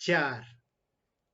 4,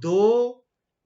2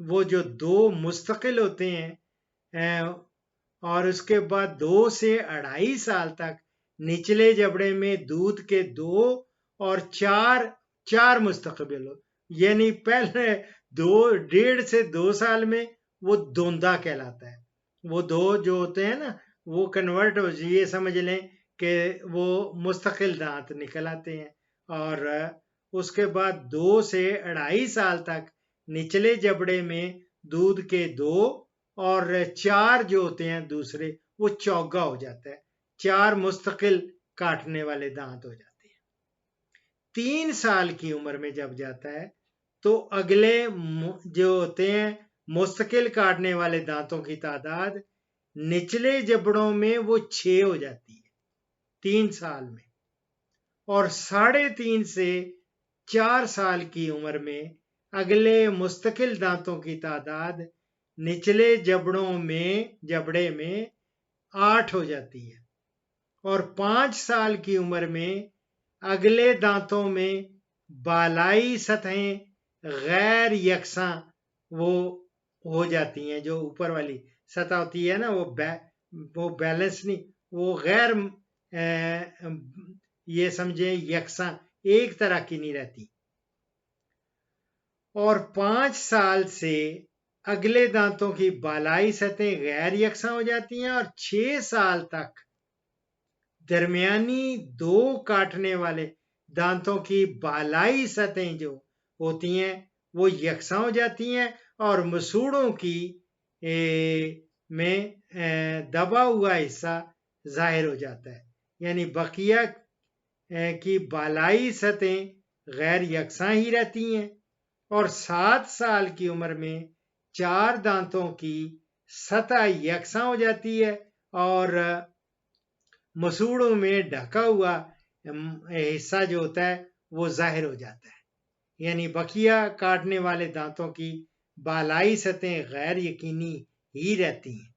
وہ جو 2 مستقل ہوتے ہیں اور اس کے بعد 2 سے 2.5 سال تک نچلے جبڑے میں دودھ کے 2 اور 4 مستقبل ہو، یعنی پہلے 1.5 سے 2 سال میں وہ دوندا کہلاتا ہے. وہ 2 جو ہوتے ہیں نا وہ کنورٹ ہو، یہ سمجھ لیں کہ وہ مستقل دانت نکل آتے ہیں. اور اس کے بعد 2 سے 2.5 سال تک نچلے جبڑے میں دودھ کے 2 اور 4 جو ہوتے ہیں دوسرے وہ چوگا ہو جاتا ہے، 4 مستقل کاٹنے والے دانت ہو جاتے ہیں. 3 سال کی عمر میں جب جاتا ہے تو اگلے جو ہوتے ہیں مستقل کاٹنے والے دانتوں کی تعداد نچلے جبڑوں میں وہ 6 ہو جاتی ہے 3 سال میں. اور 3.5 سے 4 سال کی عمر میں اگلے مستقل دانتوں کی تعداد نچلے جبڑے میں 8 ہو جاتی ہے. اور 5 سال کی عمر میں اگلے دانتوں میں بالائی سطحیں غیر یکساں وہ ہو جاتی ہیں، جو اوپر والی سطح ہوتی ہے نا وہ بیلنس نہیں، وہ غیر یہ سمجھے یکساں ایک طرح کی نہیں رہتی. اور 5 سال سے اگلے دانتوں کی بالائی سطحیں غیر یکساں ہو جاتی ہیں، اور 6 سال تک درمیانی 2 کاٹنے والے دانتوں کی بالائی سطحیں جو ہوتی ہیں وہ یکساں ہو جاتی ہیں، اور مسوڑوں کی میں دبا ہوا حصہ ظاہر ہو جاتا ہے. یعنی بقیہ کی بالائی سطحیں غیر یکساں ہی رہتی ہیں. اور 7 سال کی عمر میں 4 دانتوں کی سطح یکساں ہو جاتی ہے اور مسوڑوں میں ڈھکا ہوا حصہ جو ہوتا ہے وہ ظاہر ہو جاتا ہے. یعنی بقیہ کاٹنے والے دانتوں کی بالائی سطحیں غیر یقینی ہی رہتی ہیں،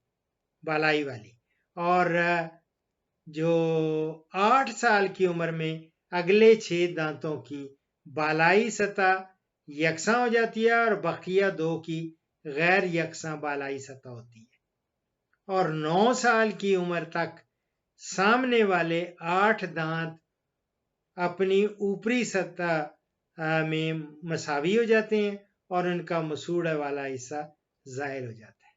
بالائی والی. اور جو 8 سال کی عمر میں اگلے 6 دانتوں کی بالائی سطح یکساں ہو جاتی ہے اور بقیہ 2 کی غیر یکساں بالائی سطح ہوتی ہے. اور 9 سال کی عمر تک سامنے والے 8 دانت اپنی اوپری سطح میں مساوی ہو جاتے ہیں اور ان کا مسوڑے والا حصہ ظاہر ہو جاتا ہے.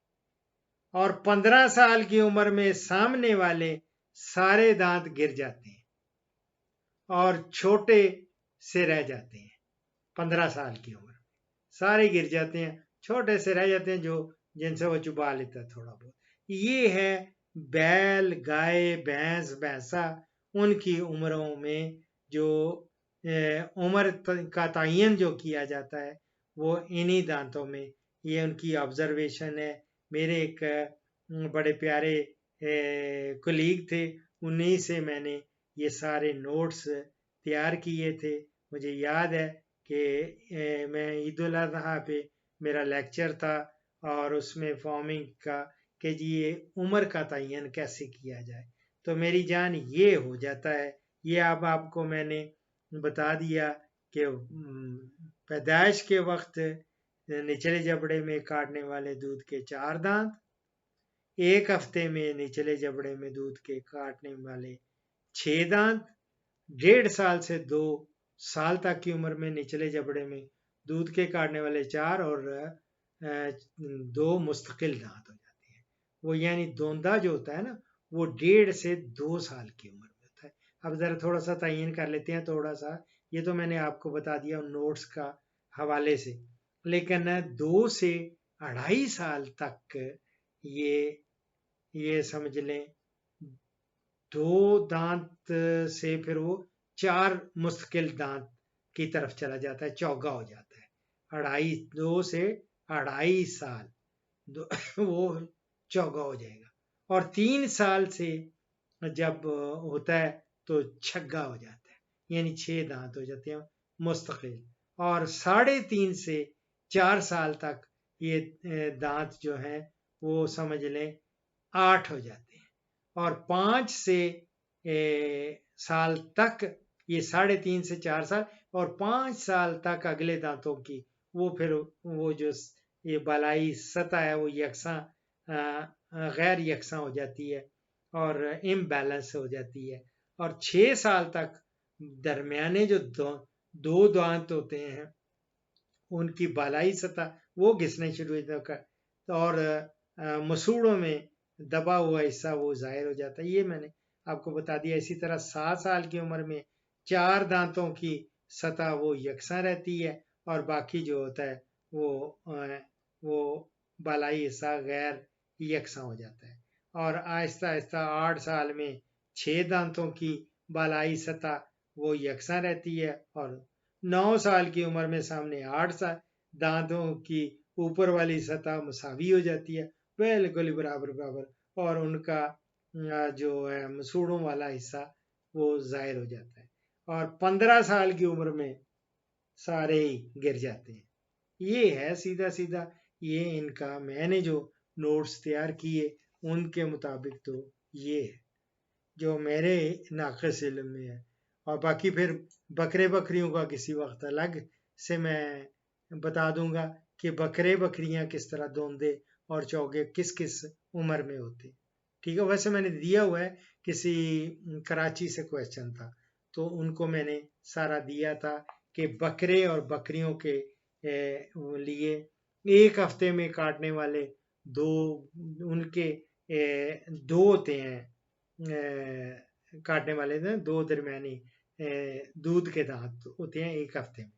اور 15 سال کی عمر میں سامنے والے سارے دانت گر جاتے ہیں اور چھوٹے سے رہ جاتے ہیں. 15 سال کی عمر میں سارے گر جاتے ہیں، چھوٹے سے رہ جاتے ہیں جن سے وہ چبا لیتا ہے تھوڑا بہت. یہ ہے بیل، گائے، بھینس، بھینسا، ان کی عمروں میں جو عمر کا تعین جو کیا جاتا ہے وہ انہی دانتوں میں. یہ ان کی آبزرویشن ہے. میرے ایک بڑے پیارے کلیگ تھے، انہی سے میں نے یہ سارے نوٹس تیار کیے تھے. مجھے یاد ہے کہ میں عید الاضحیٰ پہ میرا لیکچر تھا اور اس میں فارمنگ کا کہ جی یہ عمر کا تعین کیسے کیا جائے. تو میری جان یہ ہو جاتا ہے. یہ اب آپ کو میں نے بتا دیا کہ پیدائش کے وقت نچلے جبڑے میں کاٹنے والے دودھ کے 4 دانت، 1 ہفتے میں نچلے جبڑے میں دودھ کے کاٹنے والے 6 دانت، 1.5 سال سے 2 سال تک کی عمر میں نچلے جبڑے میں دودھ کے کاٹنے والے 4 اور 2 مستقل دانت ہو جاتے ہیں. وہ یعنی دوندا جو ہوتا ہے نا وہ 1.5 سے 2 سال کی عمر میں ہوتا ہے. اب ذرا تھوڑا سا تعین کر لیتے ہیں تھوڑا سا. یہ تو میں نے آپ کو بتا دیا نوٹس کا حوالے سے، لیکن 2 سے 2.5 سال تک یہ سمجھ لیں 2 دانت سے پھر وہ 4 مستقل دانت کی طرف چلا جاتا ہے، چوگا ہو جاتا ہے. 2 سے 2.5 سال وہ چوگا ہو جائے گا. اور 3 سال سے جب ہوتا ہے تو چھگا ہو جاتا ہے، یعنی 6 دانت ہو جاتے ہیں مستقل. اور 3.5 سے 4 سال تک یہ دانت جو ہیں وہ سمجھ لیں 8 ہو جاتے ہیں. اور 5 سے سال تک یہ 3.5 سے 4 سال اور 5 سال تک اگلے دانتوں کی وہ پھر وہ جو یہ بالائی سطح ہے وہ یکساں غیر یکساں ہو جاتی ہے اور امبیلنس ہو جاتی ہے، اور 6 سال تک درمیانے جو دو دانت ہوتے ہیں ان کی بالائی سطح وہ گھسنے شروع ہو جاتا ہے، اور مسوڑوں میں دبا ہوا حصہ وہ ظاہر ہو جاتا ہے۔ یہ میں نے آپ کو بتا دیا۔ اسی طرح 7 سال کی عمر میں 4 دانتوں کی سطح وہ یکساں رہتی ہے، اور باقی جو ہوتا ہے وہ بالائی حصہ غیر یکساں ہو جاتا ہے۔ اور آہستہ آہستہ 8 سال میں 6 دانتوں کی بالائی سطح وہ یکساں رہتی ہے، اور 9 سال کی عمر میں سامنے 8 دانتوں کی اوپر والی سطح مساوی ہو جاتی ہے، بالکل برابر، اور ان کا جو ہے مسوڑوں والا حصہ وہ ظاہر ہو جاتا ہے، اور 15 سال کی عمر میں سارے ہی گر جاتے ہیں۔ یہ ہے سیدھا سیدھا یہ ان کا میں نے جو نوٹس تیار کیے ان کے مطابق تو یہ ہے جو میرے ناقص علم میں ہے، اور باقی پھر بکرے بکریوں کا کسی وقت الگ سے میں بتا دوں گا کہ بکرے بکریاں کس طرح دوندے اور چوگے کس کس عمر میں ہوتے۔ ٹھیک ہے، ویسے میں نے دیا ہوا ہے، کسی کراچی سے کویسچن تھا تو ان کو میں نے سارا دیا تھا کہ بکرے اور بکریوں کے لیے 1 ہفتے میں کاٹنے والے ان کے 2 ہوتے ہیں، کاٹنے والے 2 درمیانی دودھ کے دانت ہوتے ہیں 1 ہفتے میں۔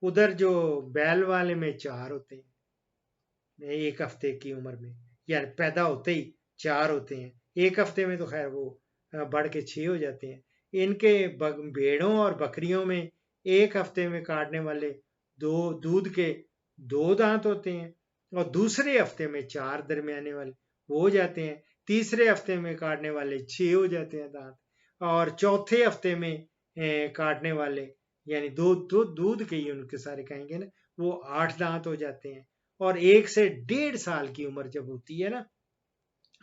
ادھر جو بیل والے میں 4 ہوتے ہیں 1 ہفتے کی عمر میں، یعنی پیدا ہوتے ہی 4 ہوتے ہیں۔ 1 ہفتے میں تو خیر وہ بڑھ کے 6 ہو جاتے ہیں۔ ان کے بھیڑوں اور بکریوں میں 1 ہفتے میں کاٹنے والے دودھ کے 2 دانت ہوتے ہیں، اور دوسرے ہفتے میں 4 درمیانے والے وہ ہو جاتے ہیں، تیسرے ہفتے میں کاٹنے والے 6 ہو جاتے ہیں دانت، اور چوتھے ہفتے میں کاٹنے والے یعنی دودھ کے ہی ان کے سارے کہیں گے نا، وہ 8 دانت ہو جاتے ہیں۔ اور 1 سے 1.5 سال کی عمر جب ہوتی ہے نا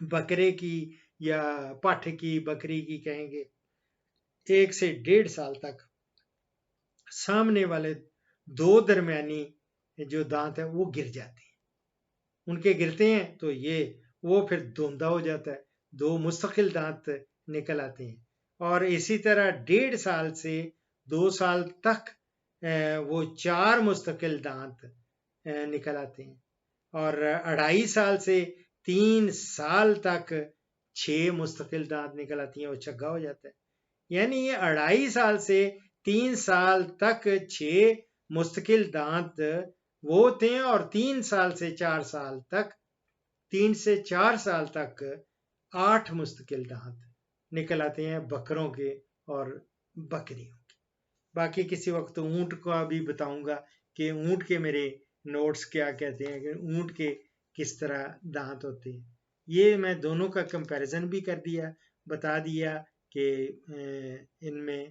بکرے کی یا پٹھ کی بکری کی کہیں گے، 1 سے 1.5 سال تک سامنے والے 2 درمیانی جو دانت ہیں وہ گر جاتے ہیں۔ ان کے گرتے ہیں تو وہ پھر دھوندا ہو جاتا ہے، 2 مستقل دانت نکل آتے ہیں، اور اسی طرح 1.5 سال سے 2 سال تک وہ 4 مستقل دانت نکل آتے ہیں، اور 2.5 سال سے 3 سال تک 6 مستقل دانت نکل آتی ہیں، وہ چگا ہو جاتا ہے۔ یعنی یہ 2.5 سال سے 3 سال تک 6 مستقل دانت وہ ہوتے ہیں، اور 3 سال سے 4 سال تک 3 سے 4 سال تک 8 مستقل دانت نکل آتے ہیں بکروں کے اور بکریوں کے۔ باقی کسی وقت اونٹ کا بھی بتاؤں گا کہ اونٹ کے میرے نوٹس کیا کہتے ہیں، کہ اونٹ کے کس طرح دانت ہوتے ہیں۔ یہ میں دونوں کا کمپیریزن بھی کر دیا، بتا دیا کہ ان میں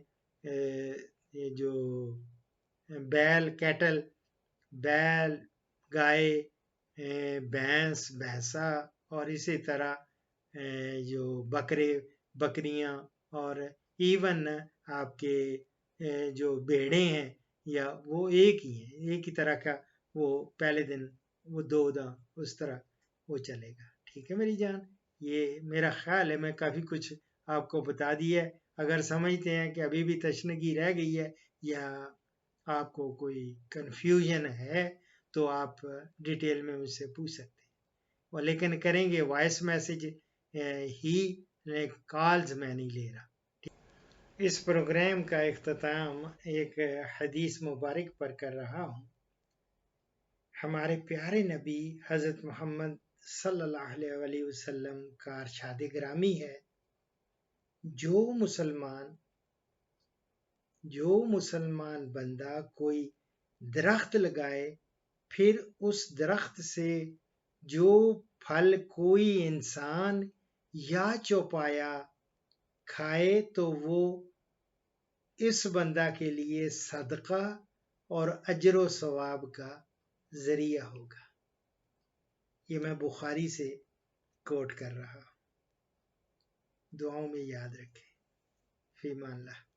جو بیل کیٹل، بیل گائے، بھینس بھینسا، اور اسی طرح جو بکرے بکریاں، اور ایون آپ کے جو بھیڑیں ہیں یا وہ ایک ہی ہیں، ایک ہی طرح کا، وہ پہلے دن وہ 2 اس طرح وہ چلے گا۔ ٹھیک ہے میری جان، یہ میرا خیال ہے میں کافی کچھ آپ کو بتا دیا ہے۔ اگر سمجھتے ہیں کہ ابھی بھی تشنگی رہ گئی ہے یا آپ کو کوئی کنفیوژن ہے تو آپ ڈیٹیل میں مجھ سے پوچھ سکتے ہیں، اور لیکن کریں گے وائس میسج ہی، کالز میں نہیں لے رہا۔ اس پروگرام کا اختتام ایک حدیث مبارک پر کر رہا ہوں۔ ہمارے پیارے نبی حضرت محمد صلی اللہ علیہ وسلم کا ارشاد گرامی ہے، جو مسلمان بندہ کوئی درخت لگائے، پھر اس درخت سے جو پھل کوئی انسان یا چوپایا کھائے تو وہ اس بندہ کے لیے صدقہ اور اجر و ثواب کا ذریعہ ہوگا۔ یہ میں بخاری سے کوٹ کر رہا ہوں، دعاؤں میں یاد رکھیں۔ فی امان اللہ۔